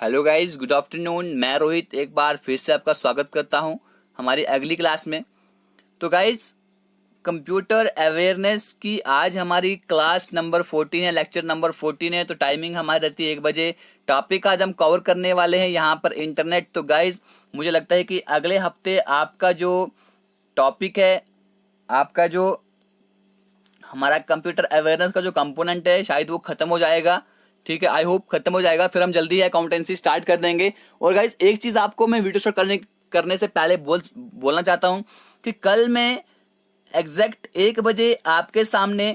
Hello guys, good afternoon. मैं रोहित एक बार फिर से आपका स्वागत करता हूं हमारी अगली क्लास में। तो गाइस, कंप्यूटर अवेयरनेस की आज हमारी क्लास नंबर 14 है, लेक्चर नंबर 14 है। तो टाइमिंग हमारी रहती है 1 बजे। टॉपिक आज हम कवर करने वाले हैं यहाँ पर इंटरनेट। तो गाइस, मुझे लगता है कि अगले हफ्ते आपका जो टॉपिक है, आपका जो हमारा कंप्यूटर अवेयरनेस का जो कंपोनेंट है, शायद वो खत्म हो जाएगा। ठीक है, आई होप खत्म हो जाएगा, फिर हम जल्दी अकाउंटेंसी स्टार्ट कर देंगे। और गाइस, एक चीज आपको मैं वीडियो स्टार्ट करने से पहले बोलना चाहता हूं कि कल मैं एग्जैक्ट 1 बजे आपके सामने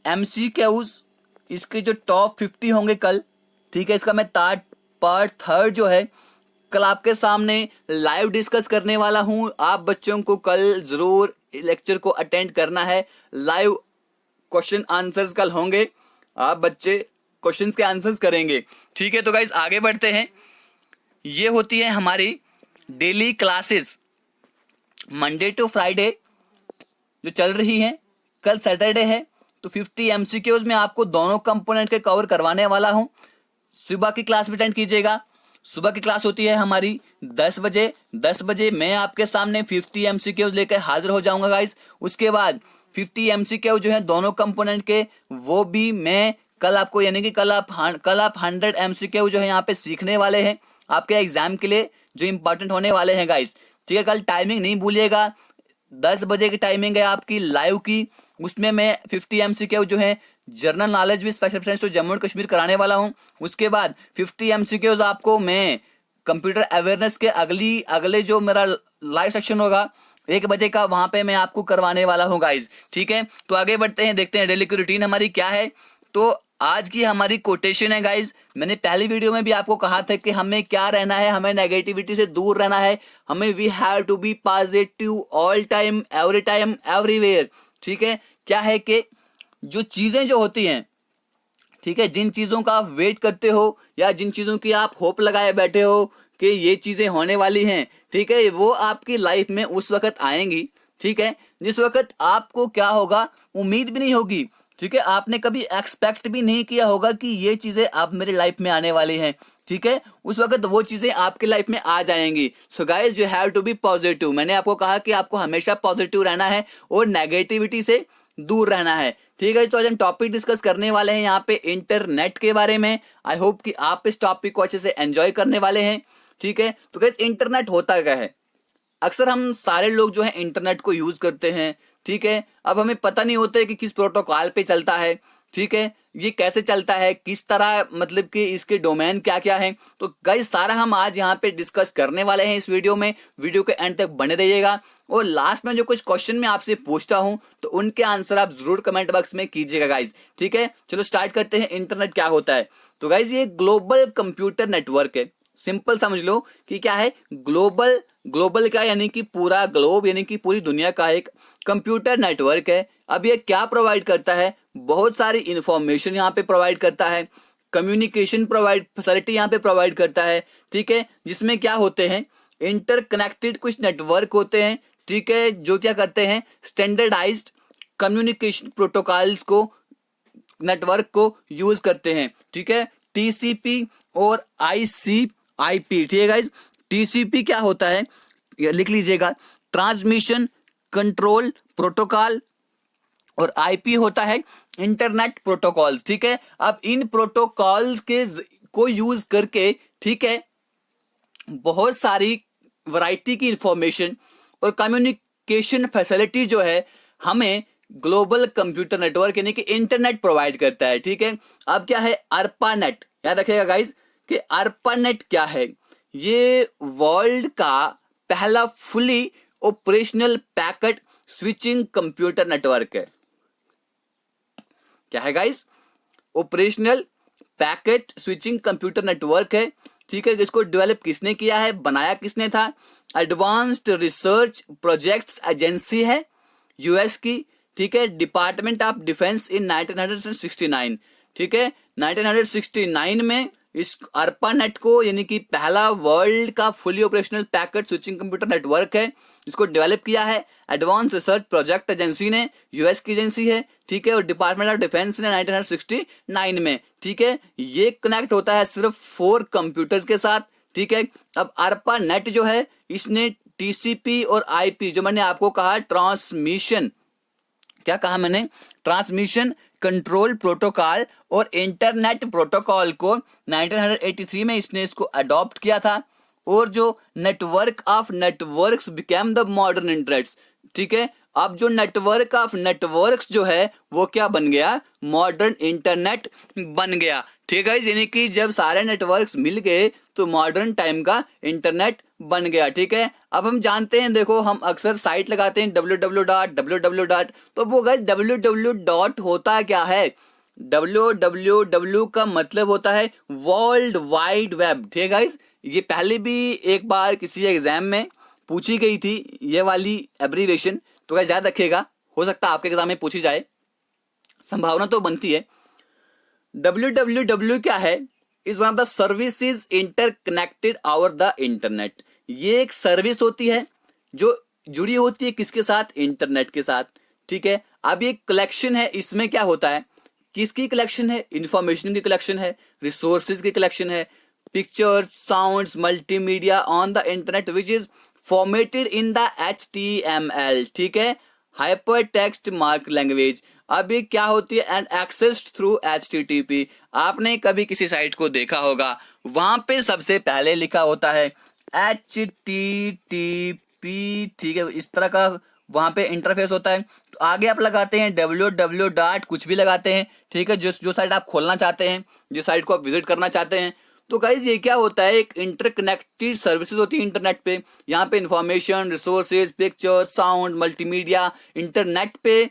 MCQs, इसके जो टॉप 50 होंगे कल, ठीक है, इसका मैं पार्ट 3 जो है कल आपके सामने लाइव डिस्कस करने वाला हूं। आप बच्चों को कल जरूर लेक्चर को अटेंड करना है। लाइव क्वेश्चन आंसर्स कल होंगे, आप बच्चे क्वेश्चंस के आंसर्स करेंगे। ठीक है, तो गाइस आगे बढ़ते हैं। ये होती है हमारी daily classes, Monday to Friday जो चल रही है। कल सैटरडे है, तो 50 MCQs में आपको दोनों कंपोनेंट के कवर करवाने वाला हूं। सुबह की क्लास भी अटेंड कीजिएगा। सुबह की क्लास होती है हमारी 10 बजे। 10 बजे मैं आपके सामने 50 MCQs लेकर हाजिर हो जाऊंगा गाइस। उसके बाद 50 MCQ जो है दोनों कंपोनेंट के, वो भी मैं कल आपको, यानी कि कल आप 100 MCQ जो है यहाँ पे सीखने वाले हैं आपके एग्जाम के लिए, जो इंपॉर्टेंट होने वाले हैं गाइस। ठीक है, कल टाइमिंग नहीं भूलिएगा, 10 बजे की टाइमिंग है आपकी लाइव की। उसमें मैं 50 MCQ जो है general knowledge with special reference to Jammu and Kashmir कराने वाला हूं। उसके बाद 50 MCQs आपको मैं कंप्यूटर अवेयरनेस के अगले जो मेरा लाइव सेक्शन होगा 1 बजे का, वहां पे मैं आपको करवाने वाला हूं गाइज। ठीक है, तो आगे बढ़ते हैं, देखते हैं डेली की रूटीन हमारी क्या है। तो आज की हमारी कोटेशन है गाइज। मैंने पहली वीडियो में भी आपको कहा था कि हमें क्या रहना है, हमें नेगेटिविटी से दूर रहना है। हमें we have to be positive all time, everywhere. ठीक है, क्या है कि जो चीजें जो होती हैं, ठीक है, जिन चीजों का आप वेट करते हो या जिन चीजों की आप होप लगाए बैठे हो कि ये चीजें होने वाली हैं, ठीक है, वो आपकी लाइफ में उस वक्त आएंगी। ठीक है, जिस वक्त आपको क्या होगा, उम्मीद भी नहीं होगी। ठीक है, आपने कभी एक्सपेक्ट भी नहीं किया होगा कि ये चीजें आप मेरी लाइफ में आने वाली हैं। ठीक है, उस वक्त वो चीजें आपके लाइफ में आ जाएंगी। So guys, you have to be positive. मैंने आपको कहा कि आपको हमेशा पॉजिटिव रहना है और नेगेटिविटी से दूर रहना है। ठीक है, तो आज हम टॉपिक डिस्कस करने वाले हैं यहाँ पे इंटरनेट के बारे में। आई होप कि आप इस टॉपिक को अच्छे से एंजॉय करने वाले हैं। ठीक है, तो गाइस, इंटरनेट होता क्या है? अक्सर हम सारे लोग जो है इंटरनेट को यूज करते हैं। ठीक है, अब हमें पता नहीं होता है कि किस प्रोटोकॉल पे चलता है। ठीक है, ये कैसे चलता है, किस तरह, मतलब कि इसके डोमेन क्या क्या है। तो गाइस, सारा हम आज यहाँ पे डिस्कस करने वाले हैं इस वीडियो में। वीडियो के एंड तक बने रहिएगा। और लास्ट में जो कुछ क्वेश्चन मैं आपसे पूछता हूं, तो उनके आंसर आप जरूर कमेंट बॉक्स में कीजिएगा गाइज। ठीक है, चलो स्टार्ट करते हैं। इंटरनेट क्या होता है? तो गाइज, ये ग्लोबल कंप्यूटर नेटवर्क है। सिंपल समझ लो कि क्या है ग्लोबल का, यानी कि पूरा ग्लोब, यानी कि पूरी दुनिया का एक कंप्यूटर नेटवर्क है। अब ये क्या प्रोवाइड करता है? बहुत सारी इंफॉर्मेशन यहाँ पे प्रोवाइड करता है, कम्युनिकेशन फैसिलिटी यहाँ पे प्रोवाइड करता है। ठीक है, जिसमें क्या होते हैं, इंटरकनेक्टेड कुछ नेटवर्क होते हैं। ठीक है, जो क्या करते हैं, स्टैंडर्डाइज्ड कम्युनिकेशन प्रोटोकॉल्स को, नेटवर्क को यूज करते हैं। ठीक है, TCP और ICIP। ठीक है गाइज, TCP क्या होता है, लिख लीजिएगा, ट्रांसमिशन कंट्रोल प्रोटोकॉल, और IP होता है इंटरनेट प्रोटोकॉल्स। ठीक है, अब इन प्रोटोकॉल्स के को यूज करके, ठीक है, बहुत सारी वैरायटी की इंफॉर्मेशन और कम्युनिकेशन फैसिलिटी जो है हमें ग्लोबल कंप्यूटर नेटवर्क, यानी कि इंटरनेट प्रोवाइड करता है। ठीक है, अब क्या है ARPANET? याद रखिएगा गाइस कि ARPANET क्या है। ये वर्ल्ड का पहला fully operational packet switching computer network है। क्या है guys? Operational packet switching computer network है। ठीक है, इसको डेवलप किसने किया है, बनाया किसने था? एडवांस्ड रिसर्च प्रोजेक्ट्स एजेंसी है US की। ठीक है, डिपार्टमेंट ऑफ डिफेंस इन 1969। ठीक है, 1969 में इस ARPANET को, यानी कि पहला वर्ल्ड का fully operational packet switching computer network है, इसको डेवलप किया है एडवांस रिसर्च प्रोजेक्ट एजेंसी ने, यूएस की एजेंसी है, ठीक है, और डिपार्टमेंट ऑफ डिफेंस ने 1969 में, ठीक है। ये कनेक्ट होता है सिर्फ 4 कंप्यूटर्स के साथ, ठीक है। अब ARPANET जो है इसने TCP और IP, जो मैंने आपको कहा ट्रांसमिशन, क्या कहा मैंने, ट्रांसमिशन कंट्रोल प्रोटोकॉल और इंटरनेट प्रोटोकॉल को 1983 में इसने इसको अडॉप्ट किया था, और जो network of networks became the modern internets, ठीक है। अब जो नेटवर्क ऑफ नेटवर्क्स जो है वो क्या बन गया, मॉडर्न इंटरनेट बन गया, ठीक है। यानी कि जब सारे नेटवर्क्स मिल गए तो मॉडर्न टाइम का इंटरनेट बन गया, ठीक है। अब हम जानते हैं, देखो हम अक्सर साइट लगाते हैं www. तो वो गाइस www. होता क्या है, www का मतलब होता है वर्ल्ड वाइड वेब, ठीक है गाइस। ये पहले भी एक बार किसी एग्जाम में पूछी गई थी ये वाली एब्रीवेशन, तो गाइस याद रखिएगा, हो सकता है आपके एग्जाम में पूछी जाए, संभावना तो बनती है। www क्या है, is one of the services interconnected over the internet. ये एक सर्विस होती है जो जुड़ी होती है किसके साथ, इंटरनेट के साथ, ठीक है। अब ये कलेक्शन है, इसमें क्या होता है, किसकी कलेक्शन है, इंफॉर्मेशन की कलेक्शन है, रिसोर्सेज की कलेक्शन है, picture sounds multimedia on the internet which is formatted in the HTML, ठीक है, हाइपर टेक्स्ट मार्क लैंग्वेज। अब ये क्या होती है, एंड एक्सेस्ड थ्रू HTTP। आपने कभी किसी साइट को देखा होगा, वहां पे सबसे पहले लिखा होता है HTTP, ठीक है, इस तरह का वहां पे इंटरफेस होता है। तो आगे आप लगाते हैं www. कुछ भी लगाते हैं, ठीक है, जो साइट आप खोलना चाहते हैं, जो साइट को आप विजिट करना चाहते हैं। तो गाइज ये क्या होता है, एक इंटरकनेक्टेड सर्विसेज होती है इंटरनेट पे। यहाँ पे information, resources, picture, sound, multimedia, internet पे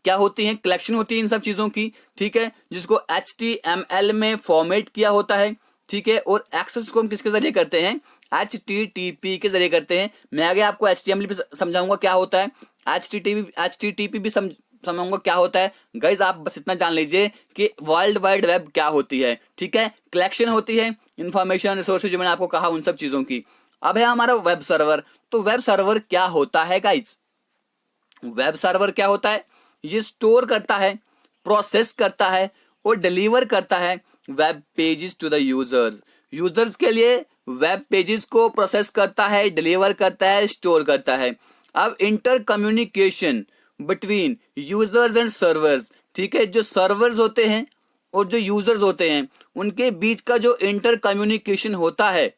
क्या होती है, कलेक्शन होती है इन सब चीजों की, ठीक है, जिसको HTML में फॉर्मेट किया होता है, ठीक है। और एक्सेस को हम किसके जरिए करते हैं, HTTP के जरिए करते हैं। मैं आगे आपको HTML भी समझाऊंगा क्या होता है, HTTP भी समझाऊंगा क्या होता है। गाइज आप बस इतना जान लीजिए कि वर्ल्ड वाइड वेब क्या होती है, ठीक है, कलेक्शन होती है इंफॉर्मेशन, रिसोर्सेज, जो मैंने आपको कहा उन सब चीजों की। अब है हमारा वेब सर्वर। तो वेब सर्वर क्या होता है गाइज, वेब सर्वर क्या होता है, ये स्टोर करता है, प्रोसेस करता है और डिलीवर करता है web pages to the users. Users के लिए वेब पेजेस को प्रोसेस करता है, डिलीवर करता है, स्टोर करता है। अब inter communication between users and servers, ठीक है, जो सर्वर्स होते हैं और जो यूजर्स होते हैं उनके बीच का जो इंटर कम्युनिकेशन होता है,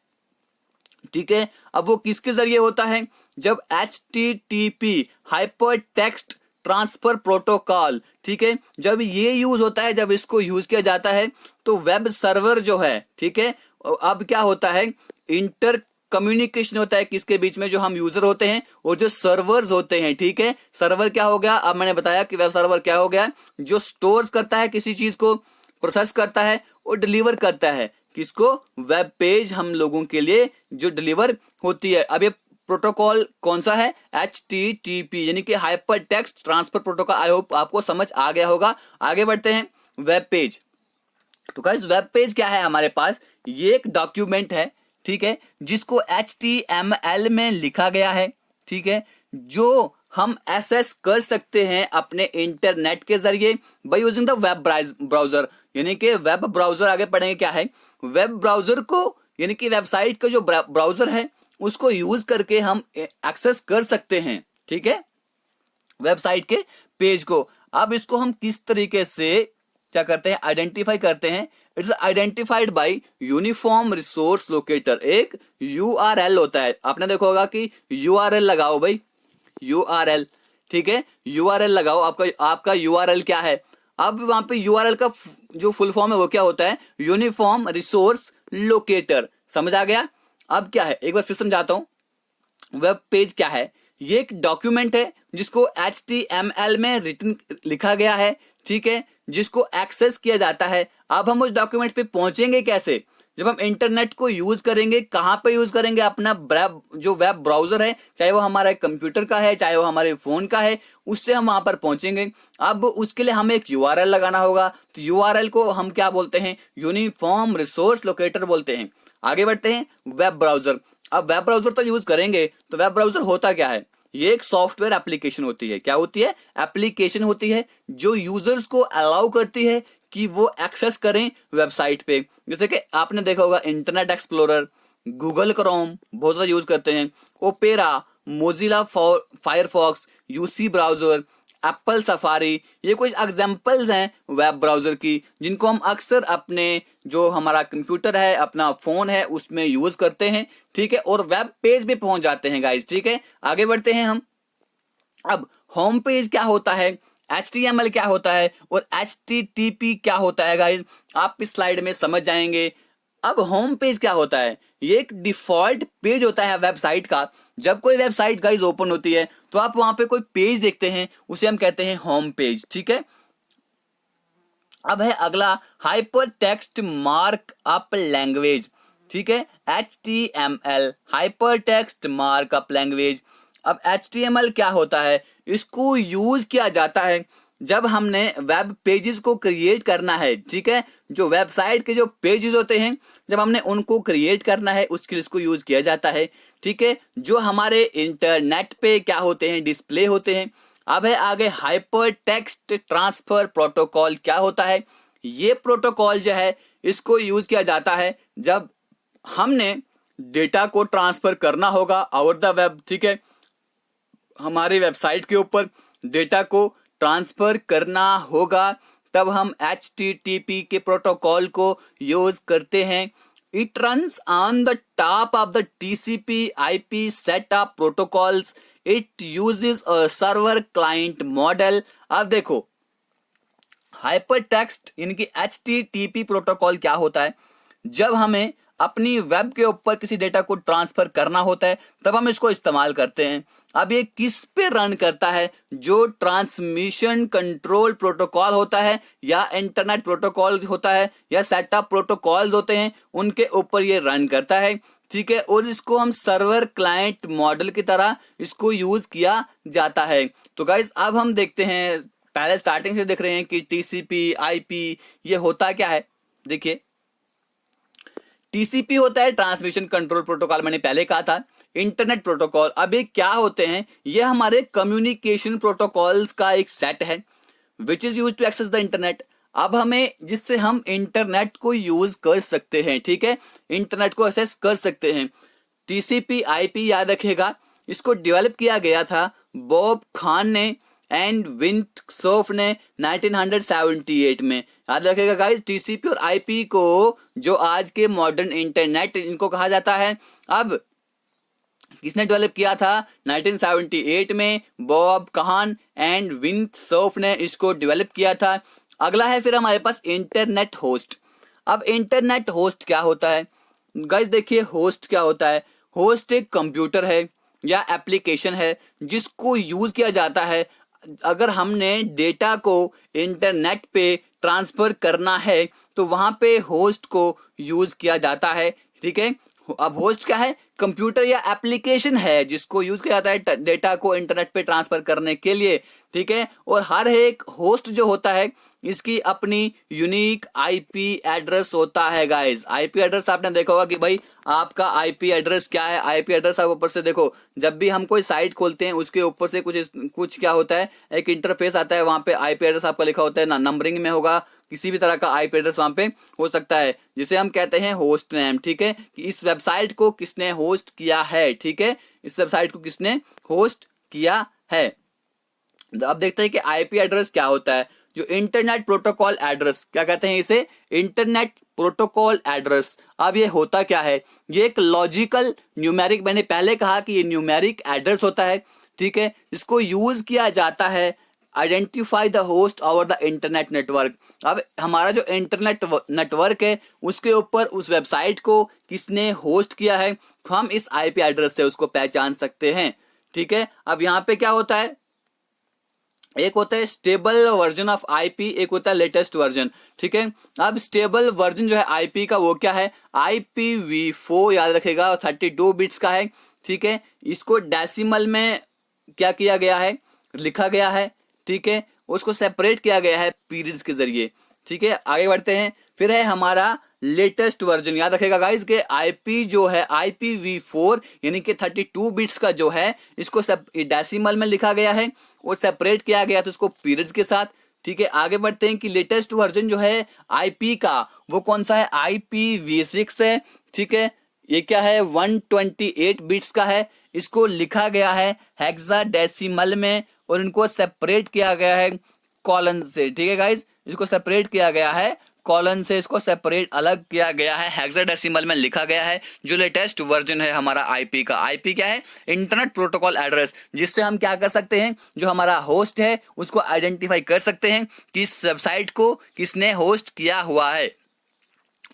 ठीक है, अब वो किसके जरिए होता है, जब HTTP hyper text transfer protocol, ठीक है, जब ये यूज होता है, जब इसको यूज किया जाता है तो वेब सर्वर जो है, ठीक है, अब क्या होता है, इंटर कम्युनिकेशन होता है किसके बीच में, जो हम यूजर होते हैं और जो सर्वर्स होते हैं, ठीक है। सर्वर क्या हो गया, अब मैंने बताया कि वेब सर्वर क्या हो गया, जो स्टोर्स करता है किसी चीज को, प्रोसेस करता है और डिलीवर करता है किसको, वेब पेज हम लोगों के लिए जो डिलीवर होती है। अब ये प्रोटोकॉल कौन सा है, HTTP, यानी कि hyper text transfer protocol. I hope आपको समझ आ गया होगा। आगे बढ़ते हैं, वेब पेज। तो गाइस वेब पेज क्या है हमारे पास, ये एक डॉक्यूमेंट है, ठीक है, जिसको HTML में लिखा गया है, ठीक है, जो हम एक्सेस कर सकते हैं अपने इंटरनेट के जरिए by using the web browser. यानी कि वेब ब्राउजर, आगे पढ़ेंगे क्या है, वेब ब्राउजर को, यानी कि वेबसाइट का जो ब्राउजर है उसको यूज करके हम एक्सेस कर सकते हैं, ठीक है, वेबसाइट के पेज को। अब इसको हम किस तरीके से क्या करते हैं, आइडेंटिफाई करते हैं। It's identified by uniform resource locator. एक URL होता है, आपने देखा होगा कि URL लगाओ भाई, URL, ठीक है, URL लगाओ। आपका URL क्या है, अब वहां पे URL का जो फुल फॉर्म है वो क्या होता है, यूनिफॉर्म रिसोर्स लोकेटर। समझ आ गया। अब क्या है, एक बार फिर समझाता हूं। वेब पेज क्या है, ये एक डॉक्यूमेंट है जिसको HTML में रिटन लिखा गया है, ठीक है, जिसको एक्सेस किया जाता है। अब हम उस डॉक्यूमेंट पे पहुंचेंगे कैसे, जब हम इंटरनेट को यूज करेंगे, कहाँ पे यूज करेंगे, अपना जो वेब ब्राउजर है, चाहे वो हमारे कंप्यूटर का है, चाहे वो हमारे फोन का है, उससे हम वहां पर पहुंचेंगे। अब उसके लिए हमें एक यूआरएल लगाना होगा, तो यूआरएल को हम क्या बोलते हैं, यूनिफॉर्म रिसोर्स लोकेटर बोलते हैं। आगे बढ़ते हैं, वेब ब्राउजर। अब वेब ब्राउजर तो यूज करेंगे, तो वेब ब्राउजर होता क्या है, ये एक सॉफ्टवेयर एप्लीकेशन होती है। क्या होती है, एप्लीकेशन होती है जो यूजर्स को अलाउ करती है कि वो एक्सेस करें वेबसाइट पे। जैसे कि आपने देखा होगा इंटरनेट एक्सप्लोरर, गूगल क्रोम बहुत ज्यादा यूज करते हैं, opera, Mozilla Firefox, UC browser, Apple safari, ये कुछ एग्जांपल्स हैं वेब ब्राउजर की, जिनको हम अक्सर अपने जो हमारा कंप्यूटर है, अपना फोन है, उसमें यूज करते हैं। ठीक है, और वेब पेज पे पहुंच जाते हैं गाइस। ठीक है, आगे बढ़ते हैं हम। अब होम पेज क्या होता है, HTML क्या होता है और HTTP क्या होता है गाइस, आप इस स्लाइड में समझ जाएंगे। अब होम पेज क्या होता है, ये एक डिफॉल्ट पेज होता है वेबसाइट का। जब कोई वेबसाइट गाइस ओपन होती है तो आप वहां पे कोई पेज देखते हैं, उसे हम कहते हैं होम पेज। ठीक है, अब है अगला हाइपर टेक्स्ट मार्कअप लैंग्वेज। ठीक है, HTML, hyper text markup language. अब HTML क्या होता है, इसको यूज किया जाता है जब हमने वेब पेजेस को क्रिएट करना है। ठीक है, जो वेबसाइट के जो पेजेस होते हैं, जब हमने उनको क्रिएट करना है, उसके लिए इसको यूज किया जाता है। ठीक है, जो हमारे इंटरनेट पे क्या होते हैं, डिस्प्ले होते हैं। अब है आगे हाइपर टेक्स्ट ट्रांसफर प्रोटोकॉल क्या होता है, ये प्रोटोकॉल जो है इसको यूज किया जाता है जब हमने डेटा को ट्रांसफर करना होगा ओवर द वेब। ठीक है, हमारी वेबसाइट के ऊपर डेटा को ट्रांसफर करना होगा, तब हम HTTP के प्रोटोकॉल को यूज करते हैं। It runs on the top of the TCP/IP set of protocols. It uses a server client model. अब देखो, हाइपर टेक्स्ट इनकी HTTP प्रोटोकॉल क्या होता है, जब हमें अपनी वेब के ऊपर किसी डेटा को ट्रांसफर करना होता है तब हम इसको इस्तेमाल करते हैं। अब ये किस पे रन करता है, जो ट्रांसमिशन कंट्रोल प्रोटोकॉल होता है या इंटरनेट प्रोटोकॉल होता है या सेटअप प्रोटोकॉल्स होते हैं, उनके ऊपर ये रन करता है। ठीक है, और इसको हम सर्वर क्लाइंट मॉडल की तरह इसको यूज किया जाता है। तो गाइस अब हम देखते हैं, पहले स्टार्टिंग से देख रहे हैं कि TCP/IP ये होता क्या है। देखिए, TCP होता है ट्रांसमिशन कंट्रोल प्रोटोकॉल, मैंने पहले कहा था। इंटरनेट प्रोटोकॉल, अब ये क्या होते हैं, ये हमारे कम्युनिकेशन प्रोटोकॉल्स का एक सेट है which is use to access the internet. अब हमें, जिससे हम इंटरनेट को यूज कर सकते हैं। ठीक है, इंटरनेट को एक्सेस कर सकते हैं। TCP/IP याद रखिएगा, इसको डेवलप किया गया था बॉब खान ने एंड विंटसॉफ ने 1978 में। याद रखिएगा गाइस, TCP और IP को जो आज के मॉडर्न इंटरनेट इनको कहा जाता है। अब किसने डेवलप किया था, 1978 में बॉब खान एंड विंटसॉफ ने इसको डेवलप किया था। अगला है फिर हमारे पास इंटरनेट होस्ट। अब इंटरनेट होस्ट क्या होता है गाइस, देखिए होस्ट क्या होता है, होस्ट एक कंप्यूटर है या एप्लीकेशन है जिसको यूज किया जाता है अगर हमने डेटा को इंटरनेट पे ट्रांसफर करना है, तो वहां पे होस्ट को यूज किया जाता है। ठीक है, अब होस्ट क्या है, कंप्यूटर या एप्लीकेशन है जिसको यूज किया जाता है डेटा को इंटरनेट पे ट्रांसफर करने के लिए। ठीक है, और हर एक होस्ट जो होता है इसकी अपनी यूनिक IP एड्रेस होता है गाइस। IP एड्रेस आपने देखा होगा कि भाई आपका IP एड्रेस क्या है। IP एड्रेस आप ऊपर से देखो, जब भी हम कोई साइट खोलते हैं उसके ऊपर से कुछ क्या होता है, एक इंटरफेस आता है, वहां पे IP एड्रेस आपका लिखा होता है ना, नंबरिंग में होगा, किसी भी तरह का IP एड्रेस वहां पे हो सकता है, जिसे हम कहते हैं होस्ट नेम। ठीक है, कि इस वेबसाइट को किसने होस्ट किया है। ठीक है, इस वेबसाइट को किसने होस्ट किया है। अब देखते हैं कि IP एड्रेस क्या होता है। जो इंटरनेट प्रोटोकॉल एड्रेस, क्या कहते हैं इसे, इंटरनेट प्रोटोकॉल एड्रेस। अब ये होता क्या है, ये एक लॉजिकल न्यूमेरिक, मैंने पहले कहा कि ये न्यूमेरिक एड्रेस होता है। ठीक है, इसको यूज किया जाता है identify the host over the internet network. अब हमारा जो इंटरनेट नेटवर्क है उसके ऊपर उस वेबसाइट को किसने होस्ट किया है, तो हम इस IP एड्रेस से उसको पहचान सकते हैं। ठीक है, अब यहाँ पे क्या होता है, एक होता है स्टेबल वर्जन ऑफ आईपी, एक होता है लेटेस्ट वर्जन। ठीक है, अब स्टेबल वर्जन जो है आईपी का वो क्या है, IPv4 याद रखेगा, 32 बिट्स का है। ठीक है, इसको डेसिमल में क्या किया गया है, लिखा गया है। ठीक है, उसको सेपरेट किया गया है पीरियड्स के जरिए। ठीक है, आगे बढ़ते हैं। फिर है हमारा लेटेस्ट वर्जन, याद रखेगा गाइस के आईपी जो है IPv4 यानी कि 32 बिट्स का जो है, इसको सब डेसिमल में लिखा गया है, वो सेपरेट किया गया तो उसको पीरियड्स के साथ। ठीक है, आगे बढ़ते हैं कि लेटेस्ट वर्जन जो है आईपी का वो कौन सा है, IPv6 है। ठीक है, ये क्या है, 128 बिट्स का है, इसको लिखा गया है हेक्साडेसिमल में और इनको सेपरेट किया गया है कॉलन से। ठीक है गाइज, इसको सेपरेट किया गया है कॉलन से, इसको सेपरेट अलग किया गया है, हेक्साडेसिमल में लिखा गया है। जो लेटेस्ट वर्जन है हमारा आईपी का, आईपी क्या है, इंटरनेट प्रोटोकॉल एड्रेस, जिससे हम क्या कर सकते हैं, जो हमारा होस्ट है उसको आइडेंटिफाई कर सकते हैं कि इस वेबसाइट को किसने होस्ट किया हुआ है।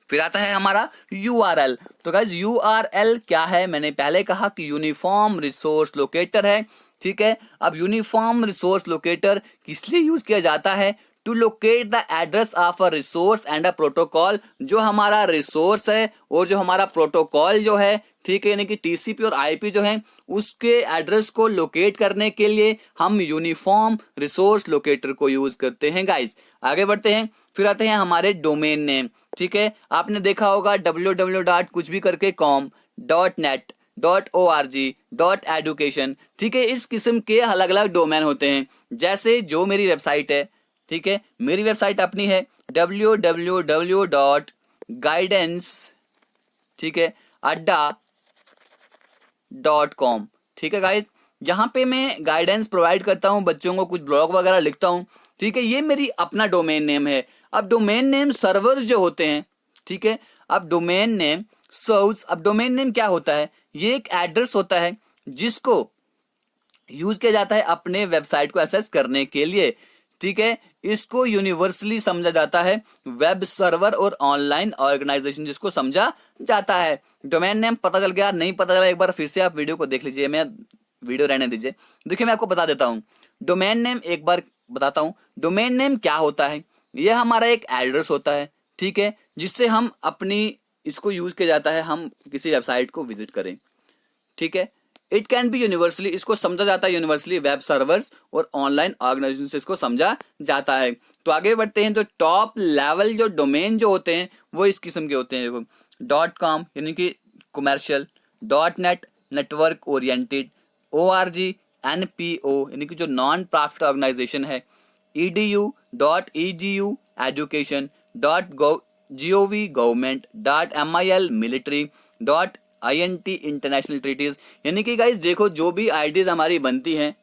फिर आता है हमारा URL। तो गाइज URL क्या है, मैंने पहले कहा कि यूनिफॉर्म रिसोर्स लोकेटर है। ठीक है, अब यूनिफॉर्म रिसोर्स लोकेटर किस लिए यूज किया जाता है, to locate the address of a resource and a protocol. जो हमारा रिसोर्स है और जो हमारा प्रोटोकॉल जो है, ठीक है, यानी कि TCP और IP जो है, उसके एड्रेस को लोकेट करने के लिए हम यूनिफॉर्म रिसोर्स लोकेटर को यूज करते हैं गाइज। आगे बढ़ते हैं, फिर आते हैं हमारे डोमेन नेम। ठीक है, आपने देखा होगा www. कुछ भी करके com, .net, .org, .education। ठीक है, इस किस्म के अलग अलग डोमेन होते हैं। जैसे जो मेरी वेबसाइट है, ठीक है, मेरी वेबसाइट अपनी है www.guidance, ठीक है, adda.com। ठीक है गाइज, यहाँ पे मैं गाइडेंस प्रोवाइड करता हूँ बच्चों को, कुछ ब्लॉग वगैरह लिखता हूँ। ठीक है, ये मेरी अपना डोमेन नेम है। अब डोमेन नेम सर्वर्स जो होते हैं, ठीक है, अब डोमेन नेम सर्व्स, अब डोमेन नेम क्या होता है, ये एक एड्रेस होता है जिसको यूज किया जाता है अपने वेबसाइट को एक्सेस करने के लिए। ठीक है, इसको यूनिवर्सली समझा जाता है, वेब सर्वर और ऑनलाइन ऑर्गेनाइजेशन जिसको समझा जाता है। डोमेन नेम पता चल गया, नहीं पता चला एक बार फिर से आप वीडियो को देख लीजिए, मैं वीडियो रहने दीजिए। देखिए मैं आपको बता देता हूँ डोमेन नेम, एक बार बताता हूँ डोमेन नेम क्या होता है। यह हमारा एक एड्रेस होता है, ठीक है, जिससे हम अपनी, इसको यूज किया जाता है हम किसी वेबसाइट को विजिट करें। ठीक है, इट कैन बी यूनिवर्सली, इसको समझा जाता है यूनिवर्सली वेब सर्वर्स और ऑनलाइन ऑर्गेनाइजेशन से इसको समझा जाता है। तो आगे बढ़ते हैं, तो टॉप लेवल जो डोमेन जो होते हैं वो इस किस्म के होते हैं। देखो .com यानी कि commercial, .net network oriented, .org NPO यानी कि जो नॉन प्रॉफिट ऑर्गेनाइजेशन है, .edu education, .gov government, .mil military, .int international treaties. यानी कि गाइस देखो जो भी आईडीज हमारी बनती हैं,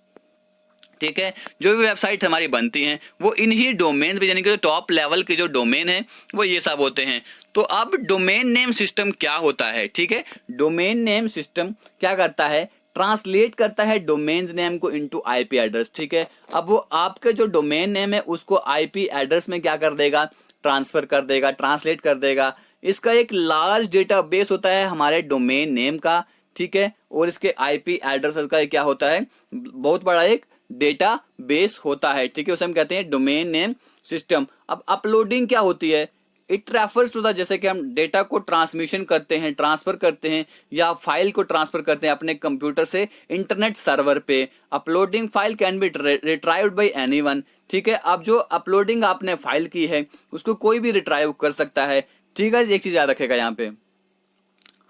ठीक है, जो भी वेबसाइट हमारी बनती हैं वो इन्हीं डोमेन पे, यानी कि टॉप लेवल के जो डोमेन है वो ये सब होते हैं। तो अब डोमेन नेम सिस्टम क्या होता है, ठीक है, डोमेन नेम सिस्टम क्या करता है, ट्रांसलेट करता है डोमेन नेम को इनटू आईपी एड्रेस। ठीक है, अब वो आपके जो डोमेन नेम है उसको आईपी एड्रेस में क्या कर देगा, ट्रांसफर कर देगा, ट्रांसलेट कर देगा। इसका एक लार्ज डेटाबेस होता है हमारे डोमेन नेम का, ठीक है, और इसके आईपी एड्रेस का क्या होता है, बहुत बड़ा एक डेटा बेस होता है। ठीक है, उसे हम कहते हैं डोमेन नेम सिस्टम। अब अपलोडिंग क्या होती है, इट रेफर्स टू द, जैसे कि हम डेटा को ट्रांसमिशन करते हैं, ट्रांसफर करते हैं या फाइल को ट्रांसफर करते हैं अपने कंप्यूटर से इंटरनेट सर्वर पे। Uploading file can be retrieved by anyone. ठीक है, अब जो अपलोडिंग आपने फाइल की है उसको कोई भी रिट्राइव कर सकता है। ठीक है, एक चीज याद रखेगा, यहाँ पे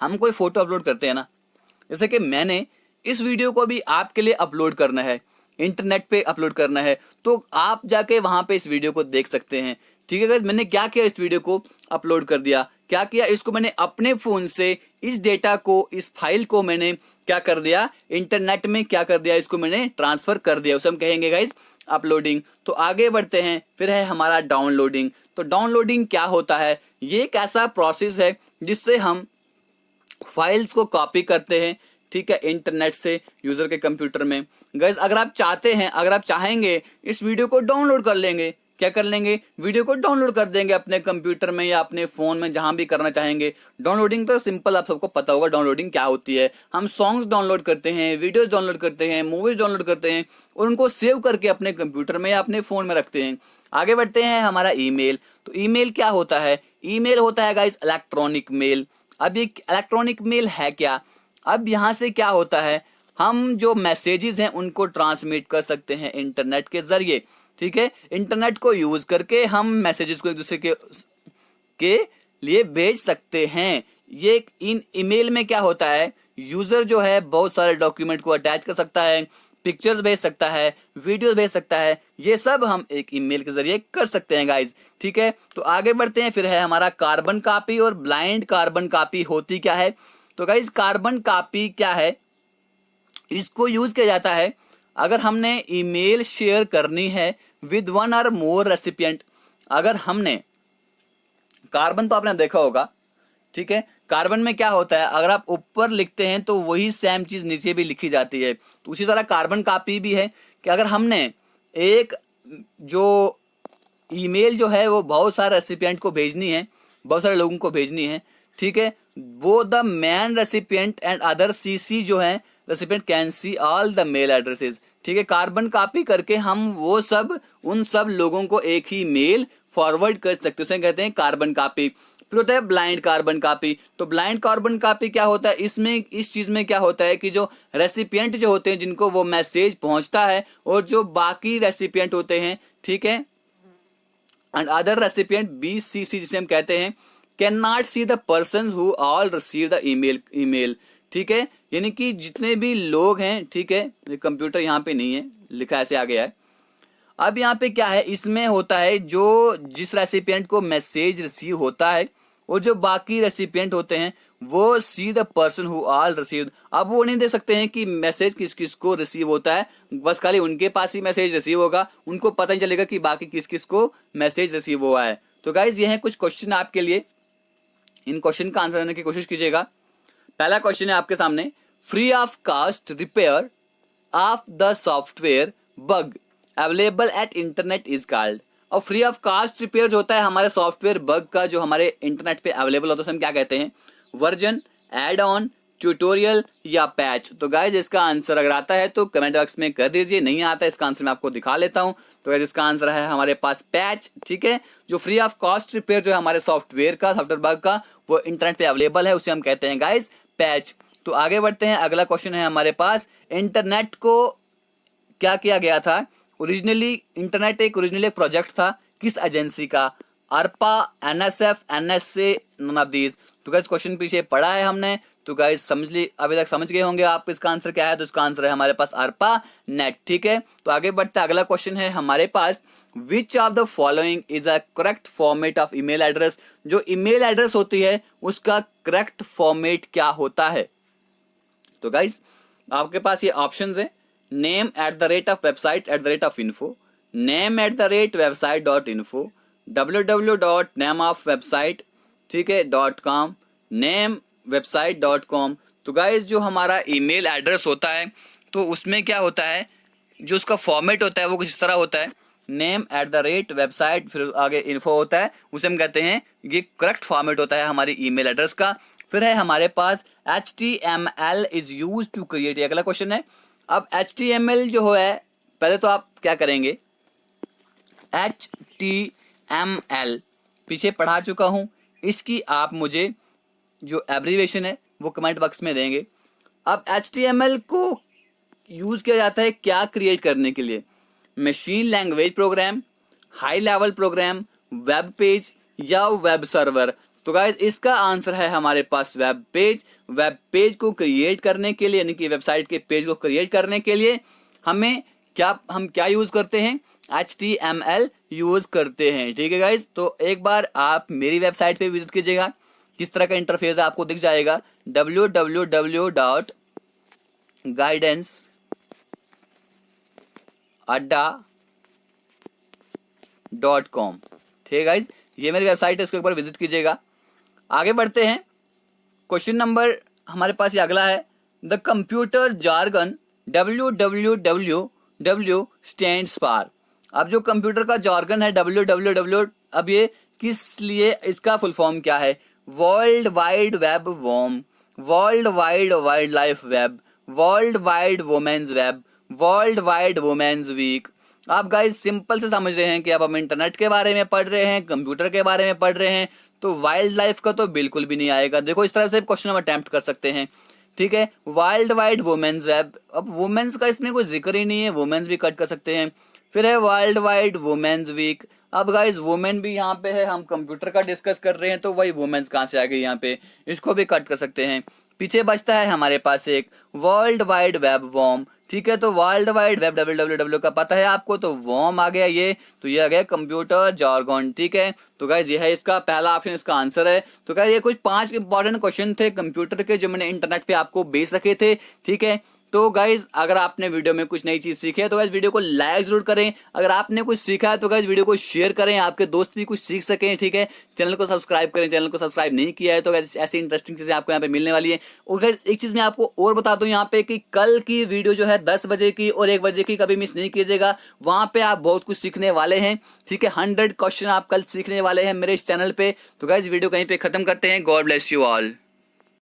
हम कोई फोटो अपलोड करते हैं ना, जैसे कि मैंने इस वीडियो को भी आपके लिए अपलोड करना है, इंटरनेट पे अपलोड करना है, तो आप जाके वहां पे इस वीडियो को देख सकते हैं। ठीक है गाइस, मैंने क्या किया, इस वीडियो को अपलोड कर दिया, क्या किया, इसको मैंने अपने फोन से इस डेटा को, इस फाइल को मैंने क्या कर दिया, इंटरनेट में क्या कर दिया, इसको मैंने ट्रांसफर कर दिया, उसे हम कहेंगे गाइस अपलोडिंग। तो आगे बढ़ते हैं, फिर है हमारा डाउनलोडिंग। तो डाउनलोडिंग क्या होता है, ये एक ऐसा प्रोसेस है जिससे हम फाइल्स को कॉपी करते हैं, ठीक है, इंटरनेट से यूजर के कंप्यूटर में। गाइस अगर आप चाहते हैं, अगर आप चाहेंगे इस वीडियो को डाउनलोड कर लेंगे, क्या कर लेंगे, वीडियो को डाउनलोड कर देंगे अपने कंप्यूटर में या अपने फ़ोन में, जहां भी करना चाहेंगे। डाउनलोडिंग तो सिंपल, आप सबको पता होगा डाउनलोडिंग क्या होती है। हम सॉन्ग्स डाउनलोड करते हैं, वीडियोस डाउनलोड करते हैं, मूवीज डाउनलोड करते हैं और उनको सेव करके अपने कंप्यूटर में या अपने फ़ोन में रखते हैं। आगे बढ़ते हैं, हमारा ईमेल। तो ईमेल क्या होता है, ईमेल होता है गाइस इलेक्ट्रॉनिक मेल। अब ये इलेक्ट्रॉनिक मेल है क्या, अब यहाँ से क्या होता है, हम जो मैसेजेस हैं उनको ट्रांसमिट कर सकते हैं इंटरनेट के जरिए। ठीक है, इंटरनेट को यूज करके हम मैसेजेस को एक दूसरे के लिए भेज सकते हैं। ये इन ईमेल में क्या होता है, यूजर जो है बहुत सारे डॉक्यूमेंट को अटैच कर सकता है, पिक्चर्स भेज सकता है, वीडियो भेज सकता है, ये सब हम एक ईमेल के जरिए कर सकते हैं गाइज। ठीक है, तो आगे बढ़ते हैं। फिर है हमारा कार्बन कॉपी और ब्लाइंड कार्बन कॉपी होती क्या है। तो गाइज कार्बन कॉपी क्या है, इसको यूज किया जाता है अगर हमने ईमेल शेयर करनी है विद वन और मोर रेसिपिएंट। अगर हमने कार्बन तो आपने देखा होगा, ठीक है, कार्बन में क्या होता है, अगर आप ऊपर लिखते हैं तो वही सेम चीज नीचे भी लिखी जाती है। तो उसी तरह कार्बन कॉपी भी है कि अगर हमने एक जो ईमेल जो है वो बहुत सारे रेसिपिएंट को भेजनी है, बहुत सारे लोगों को भेजनी है, ठीक है, वो the main recipient and other CC जो है recipient can see all the mail addresses. ठीक है, कार्बन कॉपी करके हम वो सब उन सब लोगों को एक ही मेल फॉरवर्ड कर सकते हैं, उसे कहते हैं कार्बन कॉपी। फिर होता है ब्लाइंड कार्बन कॉपी। तो ब्लाइंड कार्बन कॉपी क्या होता है, इसमें इस चीज में क्या होता है कि जो रेसिपिएंट जो होते हैं जिनको वो मैसेज पहुंचता है और जो बाकी रेसिपिएंट होते हैं, ठीक है, एंड अदर रेसिपिएंट BCC जिसे हम कहते हैं, can not see the person who all receive the email. ठीक है, यानी कि जितने भी लोग हैं, ठीक है, कंप्यूटर यहाँ पे नहीं है लिखा, ऐसे आ गया है। अब यहाँ पे क्या है, इसमें होता है जो जिस रेसिपिएंट को मैसेज रिसीव होता है और जो बाकी रेसिपिएंट होते हैं वो see the person who all receive. अब वो नहीं दे सकते हैं कि मैसेज किस किस को रिसीव होता है, बस खाली उनके पास ही मैसेज रिसीव होगा, उनको पता नहीं चलेगा कि बाकी किस किस को मैसेज रिसीव हुआ है। तो गाइज ये है कुछ क्वेश्चन आपके लिए, इन क्वेश्चन का आंसर देने की कोशिश कीजिएगा। पहला क्वेश्चन है आपके सामने, free of cost repair of the software bug available at internet is called. और फ्री ऑफ कॉस्ट रिपेयर जो होता है हमारे सॉफ्टवेयर बग का जो हमारे इंटरनेट पे अवेलेबल होता है, हम क्या कहते हैं, वर्जन, एड ऑन, ट्यूटोरियल या पैच। तो गाइज इसका आंसर अगर आता है तो कमेंट बॉक्स में कर दीजिए, नहीं आता है इसका आंसर मैं आपको दिखा लेता हूं। तो गाइज इसका आंसर है हमारे पास पैच। ठीक है, जो फ्री ऑफ कॉस्ट रिपेयर जो है हमारे सॉफ्टवेयर बग का वो इंटरनेट पे अवेलेबल है, उसे हम कहते हैं गाइज पैच। तो आगे बढ़ते हैं, अगला क्वेश्चन है हमारे पास, इंटरनेट को क्या किया गया था ओरिजिनली, इंटरनेट एक प्रोजेक्ट था किस एजेंसी का, ARPA, NSF, NSA, none of these. तो गाइस क्वेश्चन पीछे पढ़ा है हमने, तो गाइस अभी तक समझ गए होंगे आप इसका आंसर क्या है। तो इसका आंसर है हमारे पास ARPA नेट। ठीक है, तो आगे बढ़ते हैं, अगला क्वेश्चन है हमारे पास, which of the following is a correct format of email address. जो ईमेल एड्रेस होती है उसका करेक्ट फॉर्मेट क्या होता है। तो गाइस आपके पास ये ऑप्शंस है, name at the rate of website at the rate of info, name at the rate website dot info, www.nameofwebsite, ठीक है .com, नेम वेबसाइट .com। तो गाइस जो हमारा ईमेल एड्रेस होता है तो उसमें क्या होता है, जो उसका फॉर्मेट होता है वो कुछ इस तरह होता है, name at the rate website, फिर आगे इन्फो होता है, उसे हम कहते हैं, ये करेक्ट फॉर्मेट होता है हमारी ईमेल एड्रेस का। फिर है हमारे पास HTML is use to create, अगला क्वेश्चन है। अब HTML जो है, पहले तो आप क्या करेंगे, HTML पीछे पढ़ा चुका हूं, इसकी आप मुझे जो एब्रीवेशन है वो कमेंट बॉक्स में देंगे। अब HTML को यूज किया जाता है क्या क्रिएट करने के लिए, machine language program, high level program, web page या वेब सर्वर। तो गाइस इसका आंसर है हमारे पास वेब पेज। वेब पेज को क्रिएट करने के लिए, यानी कि वेबसाइट के पेज को क्रिएट करने के लिए हम क्या यूज करते हैं, HTML यूज करते हैं। ठीक है गाइस, तो एक बार आप मेरी वेबसाइट पे विजिट कीजिएगा, किस तरह का इंटरफेस आपको दिख जाएगा, www.guidanceadda.com। ठीक है गाइस, ये मेरी वेबसाइट है, इसको एक बार विजिट कीजिएगा। आगे बढ़ते हैं, क्वेश्चन नंबर हमारे पास ये अगला है, the computer jargon WWW stands for. अब जो कंप्यूटर का जॉर्गन है www, अब ये किस लिए, इसका फुल फॉर्म क्या है? World wide web warm, world wide wild life web, world wide women's web, world wide women's week. आप गाइस सिंपल से समझ रहे हैं कि अब हम इंटरनेट के बारे में पढ़ रहे हैं, कंप्यूटर के बारे में पढ़ रहे हैं, तो वाइल्ड लाइफ का तो बिल्कुल भी नहीं आएगा। देखो इस तरह से क्वेश्चन हम अटेम्प्ट कर सकते हैं, ठीक है। वर्ल्ड वाइड वुमेन्स वेब, अब वुमेन्स का इसमें कोई जिक्र ही नहीं है, वुमेन्स भी कट कर सकते हैं। फिर है वर्ल्ड वाइड वुमेन्स वीक। अब गाइस वुमेन भी यहाँ पे है, हम कंप्यूटर का डिस्कस कर रहे हैं तो वही वुमेन्स कहाँ से आ गई यहाँ पे, इसको भी कट कर सकते हैं। पीछे बचता है हमारे पास एक वर्ल्ड वाइड वेब वॉर्म, ठीक है। तो वर्ल्ड वाइड वेब www का पता है आपको, तो वॉर्म आ गया ये, तो ये आ गया कंप्यूटर जार्गन, ठीक है। तो गाइस ये है इसका पहला ऑप्शन, इसका आंसर है। तो गाइस ये कुछ 5 इंपॉर्टेंट क्वेश्चन थे कंप्यूटर के जो मैंने इंटरनेट पे आपको भेज रखे थे, ठीक है। तो गाइज अगर आपने वीडियो में कुछ नई चीज सीखी है तो गाइज वीडियो को लाइक जरूर करें। अगर आपने कुछ सीखा है तो गाइज वीडियो को शेयर करें, आपके दोस्त भी कुछ सीख सकें, ठीक है। चैनल को सब्सक्राइब करें, चैनल को सब्सक्राइब नहीं किया है तो गाइज ऐसी इंटरेस्टिंग चीजें आपको यहाँ पे मिलने वाली है। और गाइज एक चीज मैं आपको और बता दूं यहाँ पे कि कल की वीडियो जो है 10 बजे की और 1 बजे की कभी मिस नहीं कीजिएगा, वहां पे आप बहुत कुछ सीखने वाले हैं, ठीक है। 100 क्वेश्चन आप कल सीखने वाले हैं मेरे इस चैनल पे। तो गाइज वीडियो कहीं पे खत्म करते हैं। God bless you all.